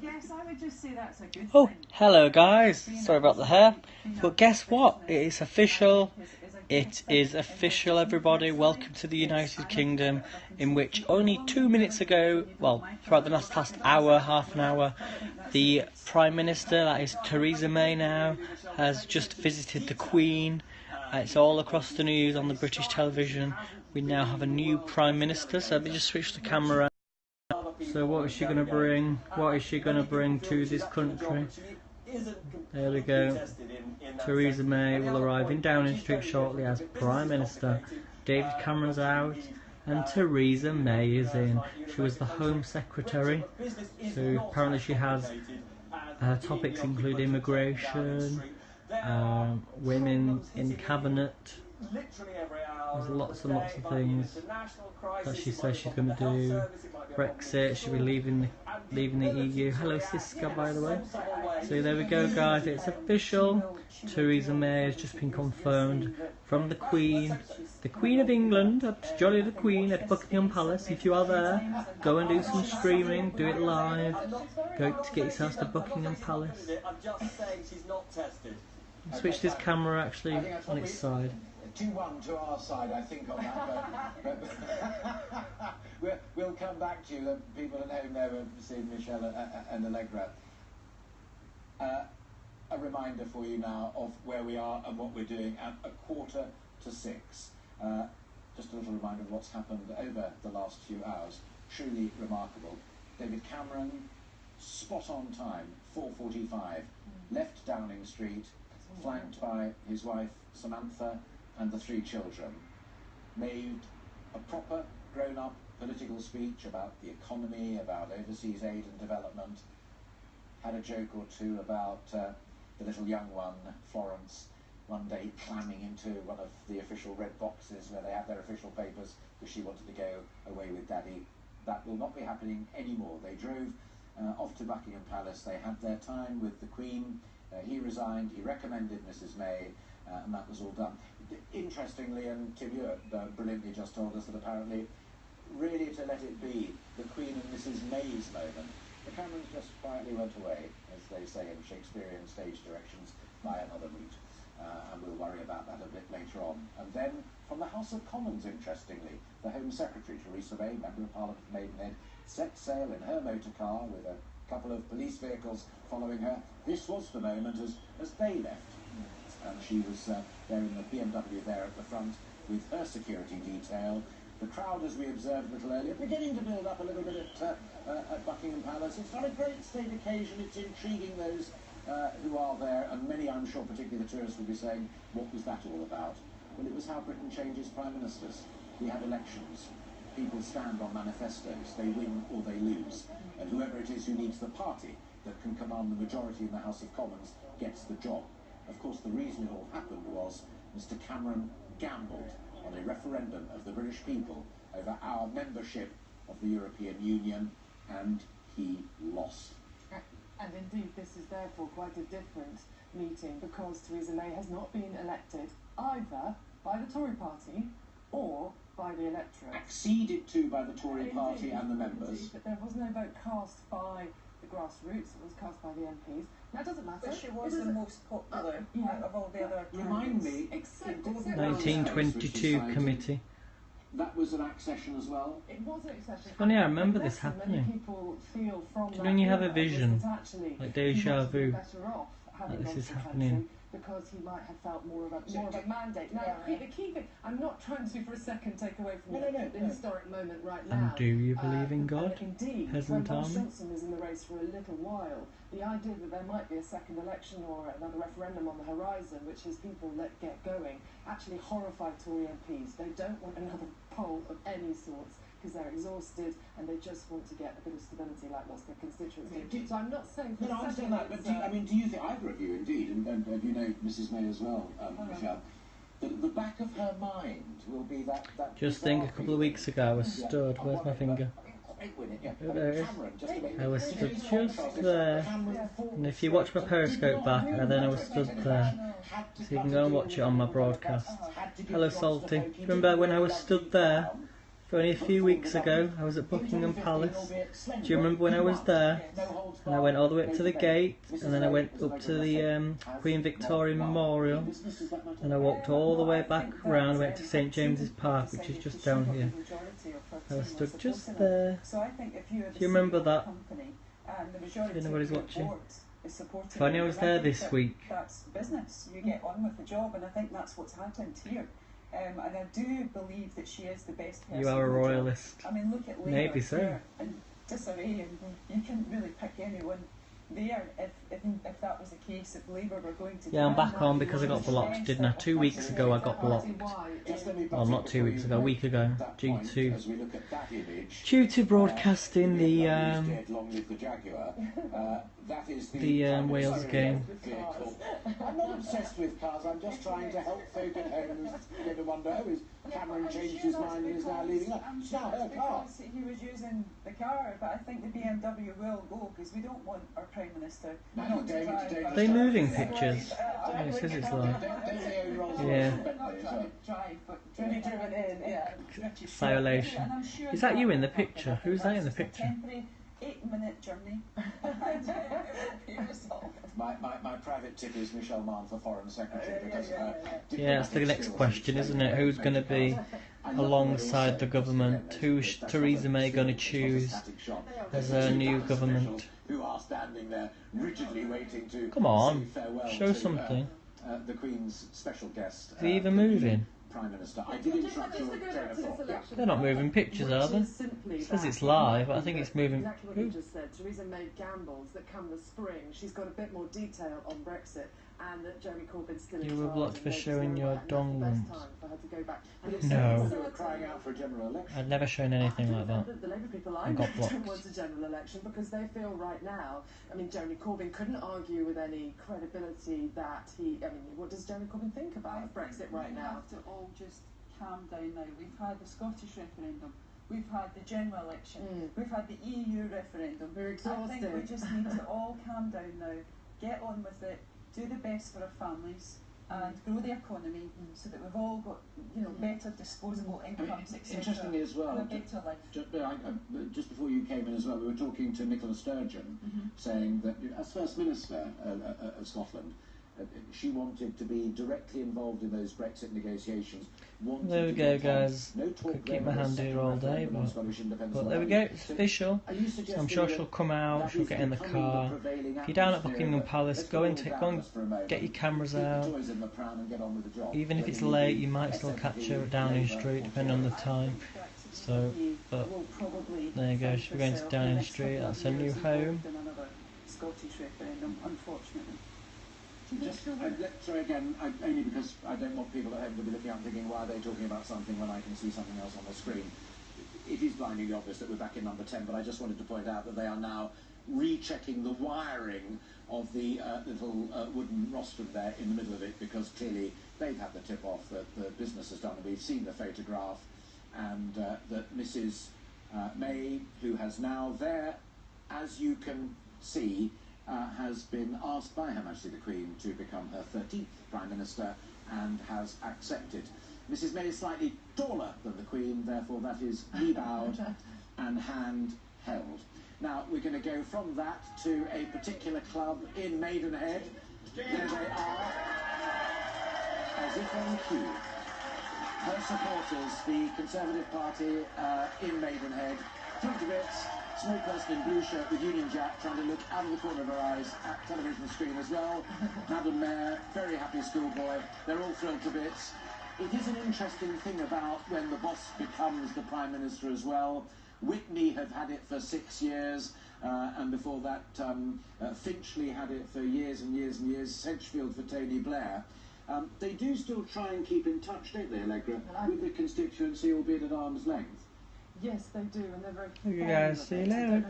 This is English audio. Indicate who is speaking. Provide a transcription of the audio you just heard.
Speaker 1: Yes, I would just say that's a good
Speaker 2: Oh,
Speaker 1: thing.
Speaker 2: hello guys. Sorry about the hair. But guess what? It is official. It is official, everybody. Welcome to the United Kingdom, in which only 2 minutes ago, well, throughout the last hour, half an hour, the Prime Minister, that is Theresa May now, has just visited the Queen. It's all across the news on the British television. We now have a new Prime Minister, so let me just switch the camera. So what is she going to bring? What is she going to bring to this country? There we go. Theresa May will arrive in Downing Street shortly as Prime Minister. David Cameron's out and Theresa May is in. She was the Home Secretary. So apparently she has topics include immigration, women in cabinet. There's lots and lots of things that she says she's going to do. Brexit, she'll be leaving the EU. Hello Siska, by the way. So there we go guys, it's official. Theresa May has just been confirmed from the Queen of England, Jolly the Queen at Buckingham Palace. If you are there, go and do some streaming, do it live. Go to get yourselves to Buckingham Palace. Switch this camera actually on its side.
Speaker 3: 2-1 to our side, I think, on that. But we'll come back to you. The people at home there have seen Michelle and Allegra. A reminder for you now of where we are and what we're doing at 5:45. Just a little reminder of what's happened over the last few hours. Truly remarkable. David Cameron, spot on time, 4:45, left Downing Street, flanked by his wife Samantha and the 3 children, made a proper grown-up political speech about the economy, about overseas aid and development, had a joke or two about the little young one, Florence, one day clamming into one of the official red boxes where they have their official papers because she wanted to go away with Daddy. That will not be happening anymore. They drove off to Buckingham Palace, they had their time with the Queen, he resigned, he recommended Mrs May, and that was all done. Interestingly, and Tim Ewart brilliantly just told us that apparently, really to let it be the Queen and Mrs May's moment, the Camerons just quietly went away, as they say in Shakespearean stage directions, by another route. And we'll worry about that a bit later on. And then, from the House of Commons, interestingly, the Home Secretary, Theresa May, Member of Parliament for Maidenhead, set sail in her motor car with a couple of police vehicles following her. This was the moment as they left. And she was there in the BMW there at the front with her security detail. The crowd, as we observed a little earlier, beginning to build up a little bit at Buckingham Palace. It's not a great state occasion. It's intriguing those who are there, and many, I'm sure, particularly the tourists, will be saying, what was that all about? Well, it was how Britain changes prime ministers. We have elections. People stand on manifestos. They win or they lose. And whoever it is who leads the party that can command the majority in the House of Commons gets the job. Of course, the reason it all happened was Mr Cameron gambled on a referendum of the British people over our membership of the European Union, and he lost.
Speaker 4: And indeed, this is therefore quite a different meeting, because Theresa May has not been elected either by the Tory party or by the electorate.
Speaker 3: Acceded to by the Tory party and the members.
Speaker 4: Indeed, but there was no vote cast by the grassroots, it was cast by the MPs. That doesn't matter.
Speaker 1: But she was the most popular out of all the other
Speaker 3: Remind me,
Speaker 4: Except
Speaker 2: 1922 committee.
Speaker 3: That was an accession as well?
Speaker 4: It was an accession.
Speaker 2: Funny, I remember this happening.
Speaker 4: Many people feel from that
Speaker 2: When you have a
Speaker 4: era
Speaker 2: vision,
Speaker 4: that actually
Speaker 2: like deja
Speaker 4: he
Speaker 2: vu,
Speaker 4: might be better off having
Speaker 2: that this
Speaker 4: gone
Speaker 2: is
Speaker 4: to the
Speaker 2: happening.
Speaker 4: country, because he might have felt more of a mandate. Now, the key thing, I'm not trying to for a second take away from the historic moment right now.
Speaker 2: And do you believe in God?
Speaker 4: Indeed,
Speaker 2: Peasant
Speaker 4: when Boris
Speaker 2: army?
Speaker 4: Johnson was in the race for a little while, the idea that there might be a second election or another referendum on the horizon, which his people let get going, actually horrified Tory MPs. They don't want another poll of any sorts, because they're exhausted and they just want to get a bit of stability like lots of their constituents do. So I'm not saying for
Speaker 3: I understand that, but do you think, either of you indeed, and you know Mrs May as well, Michelle, that the back of her mind will be that
Speaker 2: Just think, a couple of weeks ago I was stood, where's my finger? Oh, there it is. I was stood just there, and if you watch my Periscope back, then I was stood there, so you can go and watch it on my broadcast. Hello Salty, do you remember when I was stood there Only a few weeks ago, I was at Buckingham Palace. Do you remember when I was there? And I went all the way up to the gate, and then I went up to the Queen Victoria Memorial, and I walked all the way back round, went to St James's Park, which is just down here. I was stood just there. Do you remember that? If anybody's watching. If only I was there this week.
Speaker 1: That's business. You get on with the job, and I think that's what's happened here. And I do believe that she is the best person.
Speaker 2: You are a royalist.
Speaker 1: I mean, look at Labour.
Speaker 2: Maybe so.
Speaker 1: And disarray, and you couldn't really pick anyone there if that was the case. If Labour were going to.
Speaker 2: Yeah, I'm back on because I got blocked, didn't I? 2 weeks ago I got blocked. Well, not 2 weeks ago, a week ago, due to broadcasting the Wales game.
Speaker 3: I'm not obsessed with cars, I'm just trying to help folk at home who's going to wonder, oh, is Cameron changed his mind and is now leaving us? It's now her car.
Speaker 1: He was using the car, but I think the BMW will go because we don't want our Prime Minister not to drive.
Speaker 2: Are they moving pictures? Oh, it says it's live. Yeah. Violation. Is that you in the picture? Who's that in the picture?
Speaker 1: 8-minute journey.
Speaker 3: My private tip is Michelle Mann for Foreign Secretary because
Speaker 2: yeah, that's the next question, isn't it? Who's going to be alongside the government? Who's Theresa May going to choose as her new government?
Speaker 3: Who are standing there rigidly waiting to
Speaker 2: come on,
Speaker 3: say farewell
Speaker 2: show
Speaker 3: to,
Speaker 2: something.
Speaker 3: The Queen's special guest.
Speaker 2: Is he even moving?
Speaker 3: Prime Minister. I did instruct your train of thought.
Speaker 2: They're not moving pictures, are they? It says it's live, but I think it's moving.
Speaker 4: Exactly what you just said. Theresa May gambles that come the spring she's got a bit more detail on Brexit, and that Jeremy Corbyn's still in
Speaker 2: You
Speaker 4: charge.
Speaker 2: were blocked for showing your donglings.
Speaker 3: No.
Speaker 2: No. I'd never shown anything like that.
Speaker 4: The Labour people I
Speaker 2: I got
Speaker 4: know don't
Speaker 2: blocked.
Speaker 4: want a general election because they feel right now, I mean, Jeremy Corbyn couldn't argue with any credibility that what does Jeremy Corbyn think about Brexit right now?
Speaker 1: We have to all just calm down now. We've had the Scottish referendum, we've had the general election, we've had the EU referendum.
Speaker 4: We're exhausted.
Speaker 1: I think we just need to all calm down now, get on with it, do the best for our families, and grow the economy so that we've all got, better disposable incomes, etc.
Speaker 3: Interestingly as well,
Speaker 1: and a better life.
Speaker 3: just before you came in as well, we were talking to Nicola Sturgeon, saying that as First Minister of Scotland, she wanted to be directly involved in those Brexit negotiations.
Speaker 2: There we go, guys. Could keep my hand here all day, but there we go, it's official. So I'm sure she'll come out, she'll get in the car. If you're down at Buckingham Palace, go and get your cameras out. Even if it's late, you might still catch her at Downing Street, depending on the time. So, but there you go, she'll be going to Downing Street, that's her new home.
Speaker 1: Scottish referendum, unfortunately.
Speaker 3: Sorry again, only because I don't want people at home to be looking up and thinking, why are they talking about something when I can see something else on the screen? It is blindingly obvious that we're back in number 10, but I just wanted to point out that they are now rechecking the wiring of the little wooden rostrum there in the middle of it, because clearly they've had the tip-off that the business has done, and we've seen the photograph, and that Mrs. May, who has now there, as you can see, has been asked by Her Majesty the Queen to become her 13th Prime Minister and has accepted. Mrs. May is slightly taller than the Queen, therefore that is knee bowed and hand held. Now we're going to go from that to a particular club in Maidenhead. There they are, as if on cue. Her supporters, the Conservative Party in Maidenhead, thrilled to bits. Small person in blue shirt with Union Jack trying to look out of the corner of her eyes at television screen as well. Madam Mayor, very happy schoolboy. They're all thrilled to bits. It is an interesting thing about when the boss becomes the Prime Minister as well. Whitney have had it for 6 years, and before that Finchley had it for years and years and years, Sedgefield for Tony Blair. They do still try and keep in touch, don't they, Allegra, with the constituency, albeit at arm's length?
Speaker 4: Yes, they do, and they're very.
Speaker 2: You guys, see you later.